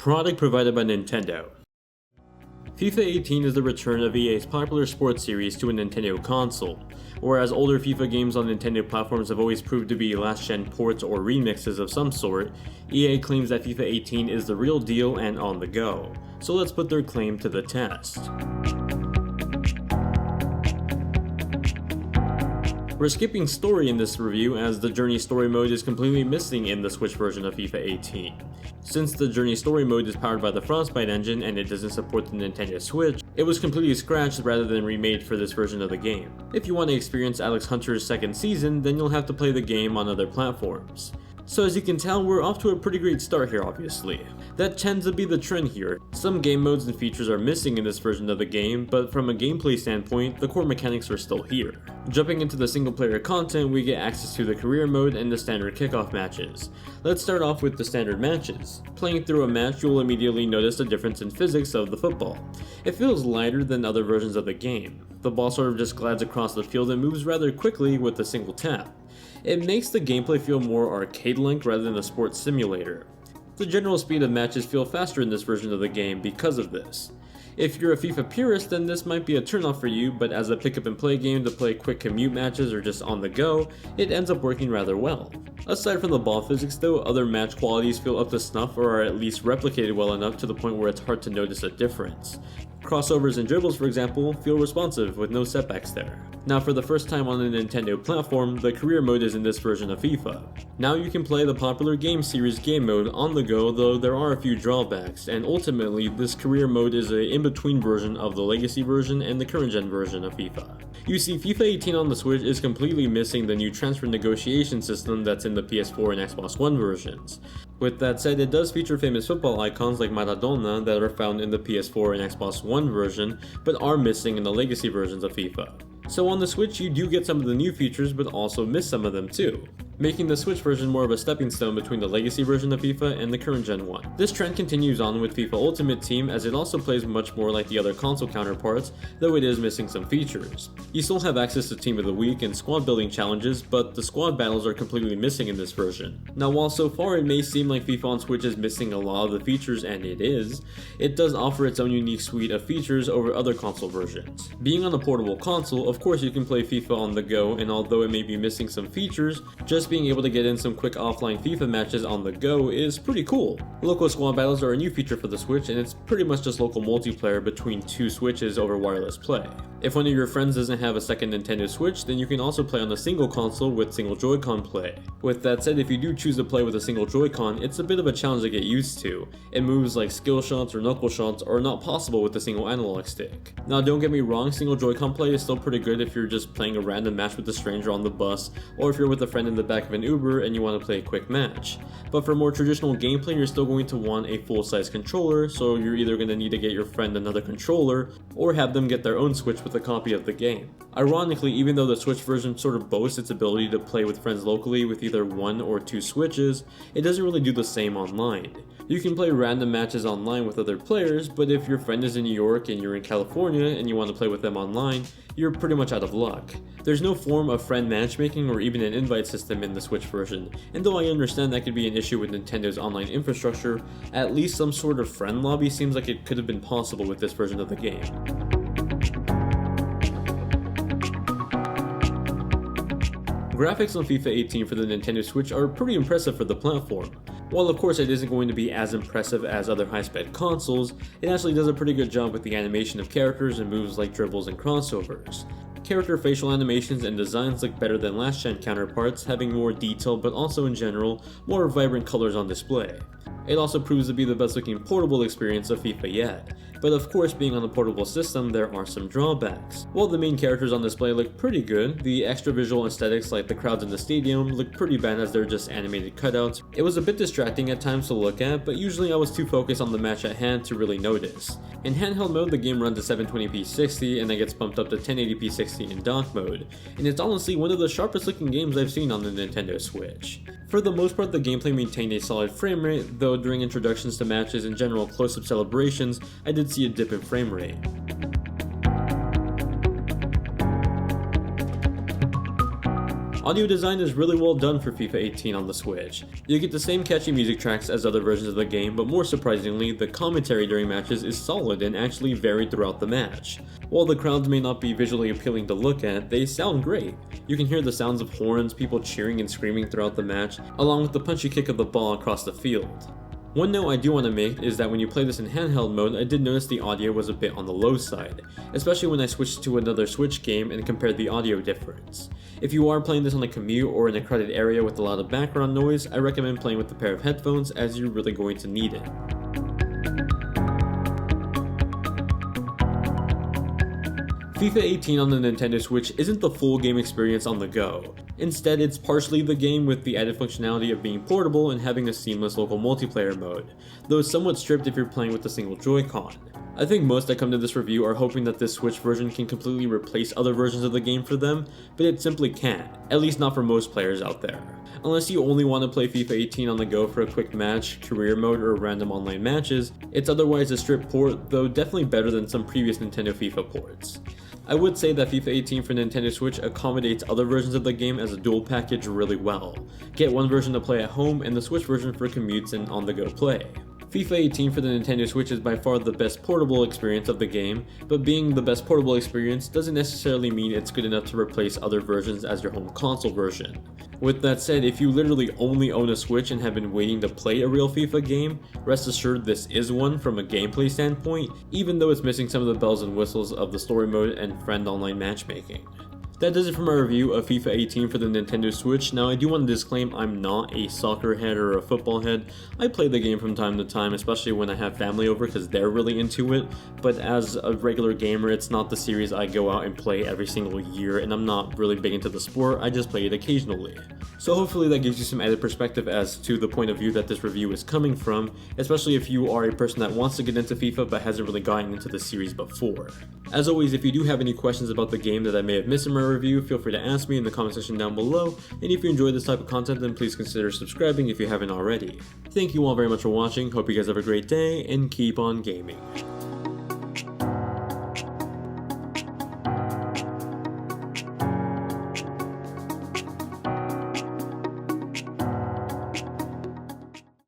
Product provided by Nintendo. FIFA 18 is the return of EA's popular sports series to a Nintendo console. Whereas older FIFA games on Nintendo platforms have always proved to be last-gen ports or remixes of some sort, EA claims that FIFA 18 is the real deal and on the go. So let's put their claim to the test. We're skipping story in this review as the Journey Story mode is completely missing in the Switch version of FIFA 18. Since the Journey Story mode is powered by the Frostbite engine and it doesn't support the Nintendo Switch, it was completely scratched rather than remade for this version of the game. If you want to experience Alex Hunter's second season, then you'll have to play the game on other platforms. So as you can tell, we're off to a pretty great start here obviously. That tends to be the trend here. Some game modes and features are missing in this version of the game, but from a gameplay standpoint, the core mechanics are still here. Jumping into the single player content, we get access to the career mode and the standard kickoff matches. Let's start off with the standard matches. Playing through a match, you'll immediately notice a difference in physics of the football. It feels lighter than other versions of the game. The ball sort of just glides across the field and moves rather quickly with a single tap. It makes the gameplay feel more arcade-like rather than a sports simulator. The general speed of matches feel faster in this version of the game because of this. If you're a FIFA purist, then this might be a turnoff for you, but as a pick up and play game to play quick commute matches or just on the go, it ends up working rather well. Aside from the ball physics though, other match qualities feel up to snuff or are at least replicated well enough to the point where it's hard to notice a difference. Crossovers and dribbles, for example, feel responsive with no setbacks there. Now for the first time on a Nintendo platform, the career mode is in this version of FIFA. Now you can play the popular game series game mode on the go, though there are a few drawbacks, and ultimately this career mode is a in-between version of the legacy version and the current gen version of FIFA. You see, FIFA 18 on the Switch is completely missing the new transfer negotiation system that's in the PS4 and Xbox One versions. With that said, it does feature famous football icons like Maradona that are found in the PS4 and Xbox One version, but are missing in the legacy versions of FIFA. So on the Switch you do get some of the new features but also miss some of them too, making the Switch version more of a stepping stone between the legacy version of FIFA and the current gen one. This trend continues on with FIFA Ultimate Team as it also plays much more like the other console counterparts, though it is missing some features. You still have access to Team of the Week and squad building challenges, but the squad battles are completely missing in this version. Now while so far it may seem like FIFA on Switch is missing a lot of the features, and it is, it does offer its own unique suite of features over other console versions. Being on a portable console, of course you can play FIFA on the go, and although it may be missing some features, just being able to get in some quick offline FIFA matches on the go is pretty cool. Local squad battles are a new feature for the Switch, and it's pretty much just local multiplayer between two Switches over wireless play. If one of your friends doesn't have a second Nintendo Switch, then you can also play on a single console with single Joy-Con play. With that said, if you do choose to play with a single Joy-Con, it's a bit of a challenge to get used to, and moves like skill shots or knuckle shots are not possible with a single analog stick. Now don't get me wrong, single Joy-Con play is still pretty good if you're just playing a random match with a stranger on the bus, or if you're with a friend in the back of an Uber and you want to play a quick match. But for more traditional gameplay, you're still going to want a full-size controller, so you're either going to need to get your friend another controller, or have them get their own Switch with a copy of the game. Ironically, even though the Switch version sort of boasts its ability to play with friends locally with either one or two Switches, it doesn't really do the same online. You can play random matches online with other players, but if your friend is in New York and you're in California and you want to play with them online, you're pretty much out of luck. There's no form of friend matchmaking or even an invite system in the Switch version, and though I understand that could be an issue with Nintendo's online infrastructure, at least some sort of friend lobby seems like it could have been possible with this version of the game. Graphics on FIFA 18 for the Nintendo Switch are pretty impressive for the platform. While of course it isn't going to be as impressive as other high-spec consoles, it actually does a pretty good job with the animation of characters and moves like dribbles and crossovers. Character facial animations and designs look better than last-gen counterparts, having more detail but also in general, more vibrant colors on display. It also proves to be the best looking portable experience of FIFA yet, but of course being on a portable system there are some drawbacks. While the main characters on display look pretty good, the extra visual aesthetics like the crowds in the stadium look pretty bad as they're just animated cutouts. It was a bit distracting at times to look at, but usually I was too focused on the match at hand to really notice. In handheld mode the game runs at 720p 60 and then gets bumped up to 1080p 60 in dock mode, and it's honestly one of the sharpest looking games I've seen on the Nintendo Switch. For the most part the gameplay maintained a solid frame rate, though during introductions to matches and general close-up celebrations I did see a dip in frame rate. Audio design is really well done for FIFA 18 on the Switch. You get the same catchy music tracks as other versions of the game, but more surprisingly, the commentary during matches is solid and actually varied throughout the match. While the crowds may not be visually appealing to look at, they sound great. You can hear the sounds of horns, people cheering and screaming throughout the match, along with the punchy kick of the ball across the field. One note I do want to make is that when you play this in handheld mode, I did notice the audio was a bit on the low side, especially when I switched to another Switch game and compared the audio difference. If you are playing this on a commute or in a crowded area with a lot of background noise, I recommend playing with a pair of headphones as you're really going to need it. FIFA 18 on the Nintendo Switch isn't the full game experience on the go. Instead, it's partially the game with the added functionality of being portable and having a seamless local multiplayer mode, though somewhat stripped if you're playing with a single Joy-Con. I think most that come to this review are hoping that this Switch version can completely replace other versions of the game for them, but it simply can't, at least not for most players out there. Unless you only want to play FIFA 18 on the go for a quick match, career mode, or random online matches, it's otherwise a stripped port, though definitely better than some previous Nintendo FIFA ports. I would say that FIFA 18 for Nintendo Switch accommodates other versions of the game as a dual package really well. Get one version to play at home and the Switch version for commutes and on-the-go play. FIFA 18 for the Nintendo Switch is by far the best portable experience of the game, but being the best portable experience doesn't necessarily mean it's good enough to replace other versions as your home console version. With that said, if you literally only own a Switch and have been waiting to play a real FIFA game, rest assured this is one from a gameplay standpoint, even though it's missing some of the bells and whistles of the story mode and friend online matchmaking. That does it for my review of FIFA 18 for the Nintendo Switch. Now I do want to disclaim I'm not a soccer head or a football head. I play the game from time to time, especially when I have family over because they're really into it, but as a regular gamer it's not the series I go out and play every single year, and I'm not really big into the sport, I just play it occasionally. So hopefully that gives you some added perspective as to the point of view that this review is coming from, especially if you are a person that wants to get into FIFA but hasn't really gotten into the series before. As always, if you do have any questions about the game that I may have missed in my review, feel free to ask me in the comment section down below, and if you enjoy this type of content then please consider subscribing if you haven't already. Thank you all very much for watching, hope you guys have a great day, and keep on gaming.